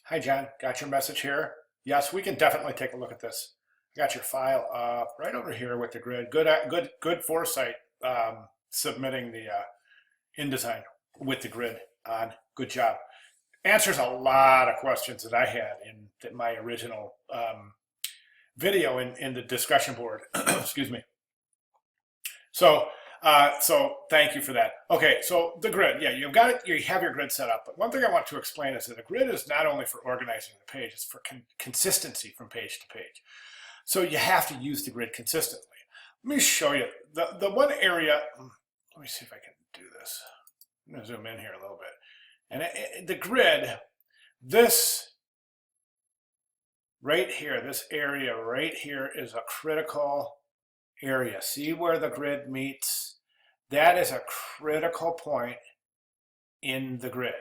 Hi, John. Got your message here? Yes, we can definitely take a look at this. I got your file right over here with the grid. Good foresight submitting the InDesign with the grid on. Good job. Answers a lot of questions that I had in my original video in the discussion board. Excuse me. So thank you for that. Okay, so the grid, yeah, you've got it, you have your grid set up, but one thing I want to explain is that a grid is not only for organizing the page, it's for consistency from page to page. So you have to use the grid consistently. Let me show you the one area, let me see if I can do this. I'm gonna zoom in here a little bit. And the grid, this right here, this area right here is a critical area. See where the grid meets? That is a critical point in the grid.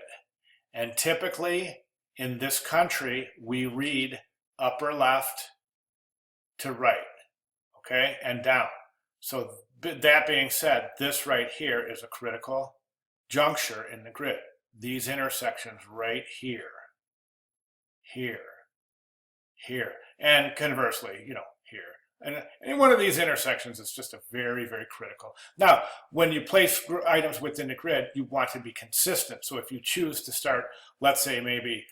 And typically in this country, we read upper left to right, okay, and down. So that being said, this right here is a critical juncture in the grid. These intersections right here, here, here, and conversely, you know, here. And any one of these intersections is just a very, very critical. Now, when you place items within the grid, you want to be consistent. So if you choose to start, let's say maybe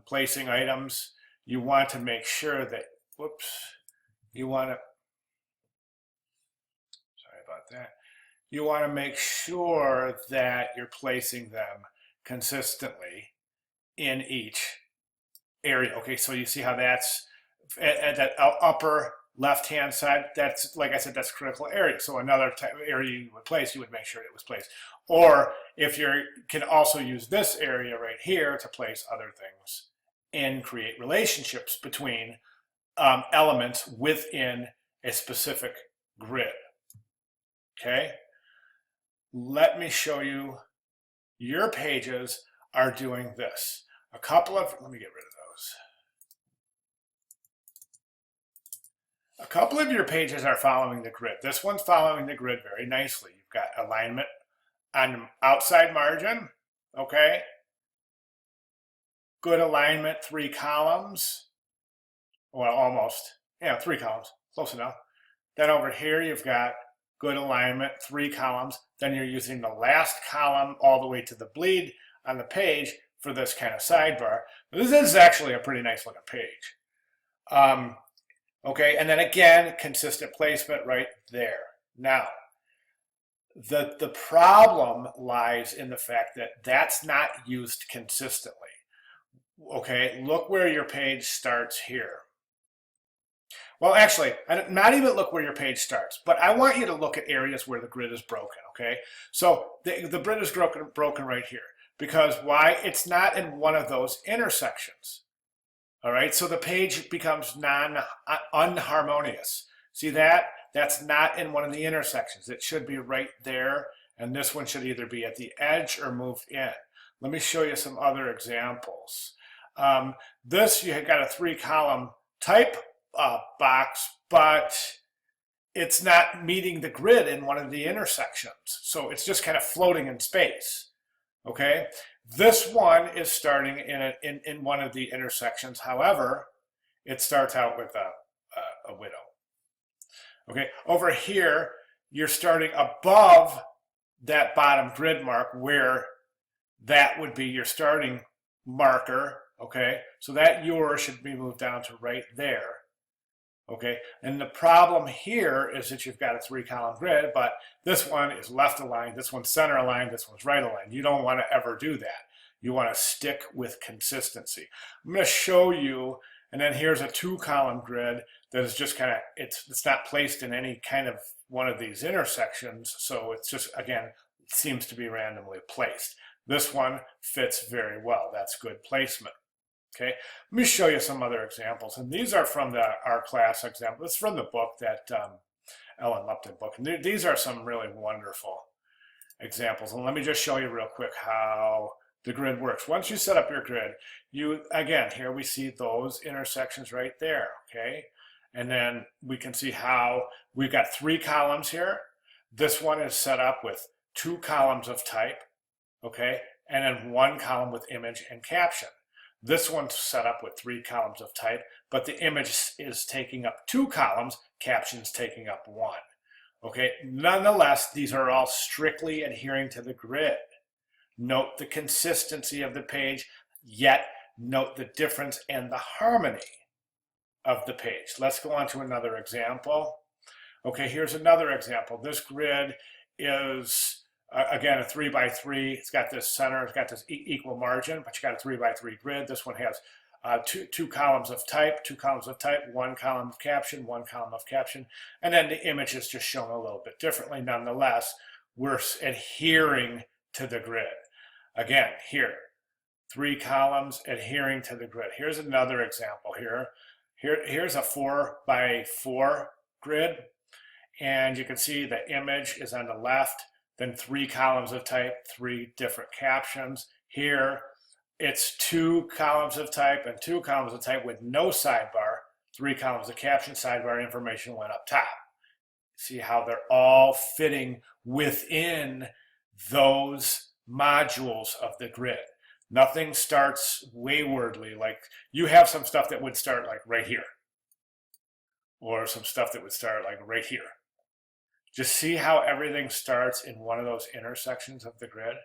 placing items, you want to make sure that, whoops, you want to, sorry about that. You want to make sure that you're placing them consistently in each area. Okay, so you see how that's at that upper left-hand side, that's, like I said, that's critical area. So another type of area you would place, you would make sure it was placed. Or if you can also use this area right here to place other things and create relationships between elements within a specific grid. Okay, let me show you. Your pages are doing this. A couple of, let me get rid of those. A couple of your pages are following the grid. This one's following the grid very nicely. You've got alignment on the outside margin, okay? Good alignment, 3 columns. Well, almost, yeah, 3 columns, close enough. Then over here, you've got good alignment, 3 columns. Then you're using the last column all the way to the bleed on the page for this kind of sidebar. This is actually a pretty nice looking page. Okay, and then again, consistent placement right there. Now, the problem lies in the fact that that's not used consistently. Okay, look where your page starts here. Well, actually, not even look where your page starts, but I want you to look at areas where the grid is broken, okay? So the grid is broken right here. Because why? It's not in one of those intersections. All right, so the page becomes unharmonious. See that? That's not in one of the intersections. It should be right there, and this one should either be at the edge or moved in. Let me show you some other examples. This, you have got a 3-column type box, but it's not meeting the grid in one of the intersections. So it's just kind of floating in space. Okay, this one is starting in one of the intersections. However, it starts out with a widow. Okay, over here, you're starting above that bottom grid mark where that would be your starting marker. Okay, so that yours should be moved down to right there. Okay, and the problem here is that you've got a 3-column grid, but this one is left aligned, this one's center aligned, this one's right aligned. You don't want to ever do that. You want to stick with consistency. I'm going to show you, and then here's a 2-column grid that is just kind of, it's not placed in any kind of one of these intersections, so it's just, again, it seems to be randomly placed. This one fits very well. That's good placement. Okay, let me show you some other examples, and these are from our class example. It's from the book, that Ellen Lupton book, and these are some really wonderful examples. And let me just show you real quick how the grid works. Once you set up your grid, again, here we see those intersections right there, okay? And then we can see how we've got 3 columns here. This one is set up with 2 columns of type, okay? And then 1 column with image and caption. This one's set up with 3 columns of type, but the image is taking up 2 columns, captions taking up 1. Okay, nonetheless, these are all strictly adhering to the grid. Note the consistency of the page, yet note the difference and the harmony of the page. Let's go on to another example. Okay, here's another example. This grid is, again, a 3 by 3. It's got this center, it's got this equal margin, but you got a 3 by 3 grid. This one has two columns of type, 1 column of caption, 1 column of caption, and then the image is just shown a little bit differently. Nonetheless, we're adhering to the grid. Again, here, 3 columns adhering to the grid. Here's another example here. Here's a 4 by 4 grid, and you can see the image is on the left, then 3 columns of type, 3 different captions. Here, it's 2 columns of type and 2 columns of type with no sidebar, 3 columns of caption, sidebar information went up top. See how they're all fitting within those modules of the grid. Nothing starts waywardly, like you have some stuff that would start like right here, or some stuff that would start like right here. Just see how everything starts in one of those intersections of the grid.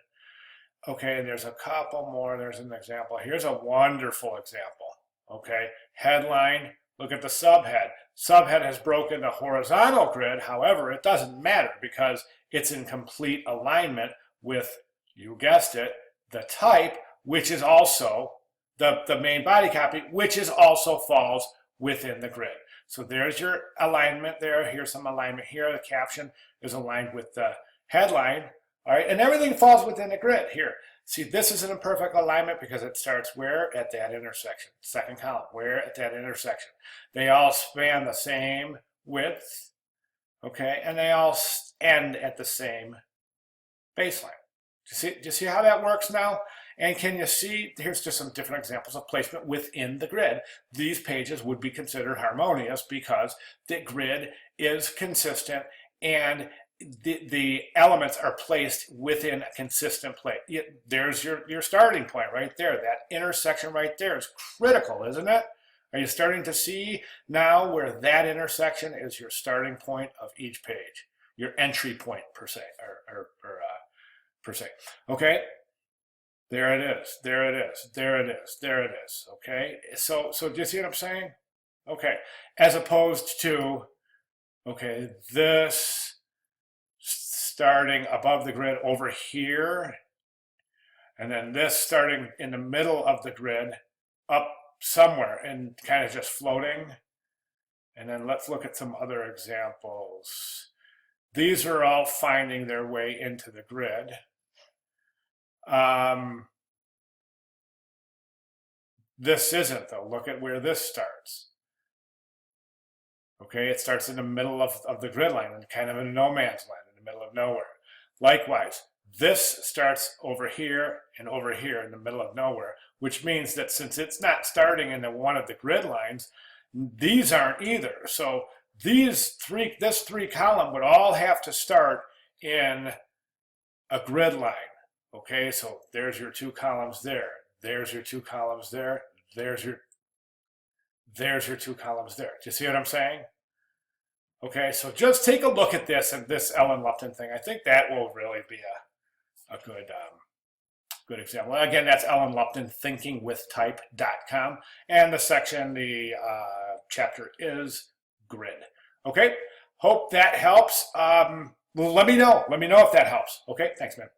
Okay, and there's a couple more. There's an example. Here's a wonderful example. Okay, headline, look at the subhead. Subhead has broken the horizontal grid. However, it doesn't matter because it's in complete alignment with, you guessed it, the type, which is also the main body copy, which is also falls within the grid. So there's your alignment there. Here's some alignment here. The caption is aligned with the headline. All right, and everything falls within the grid here. See, this is an imperfect alignment because it starts where? At that intersection. Second column, where? At that intersection. They all span the same width, okay, and they all end at the same baseline. Do you see how that works now? And can you see, here's just some different examples of placement within the grid. These pages would be considered harmonious because the grid is consistent and the elements are placed within a consistent place. There's your starting point right there. That intersection right there is critical, isn't it? Are you starting to see now where that intersection is your starting point of each page? Your entry point per se, per se. Okay? There it is, there it is, there it is, there it is, okay? So do you see what I'm saying? Okay, as opposed to, okay, this starting above the grid over here, and then this starting in the middle of the grid up somewhere and kind of just floating. And then let's look at some other examples. These are all finding their way into the grid. This isn't, though. Look at where this starts. Okay, it starts in the middle of the grid line, and kind of in no man's land, in the middle of nowhere. Likewise, this starts over here and over here in the middle of nowhere, which means that since it's not starting in one of the grid lines, these aren't either. So this 3 column would all have to start in a grid line. Okay, so there's your 2 columns there. There's your 2 columns there. There's your 2 columns there. Do you see what I'm saying? Okay, so just take a look at this and this Ellen Lupton thing. I think that will really be a good example. Again, that's Ellen Lupton, thinkingwithtype.com. And the section, the chapter is grid. Okay, hope that helps. Well, let me know. Let me know if that helps. Okay, thanks, man.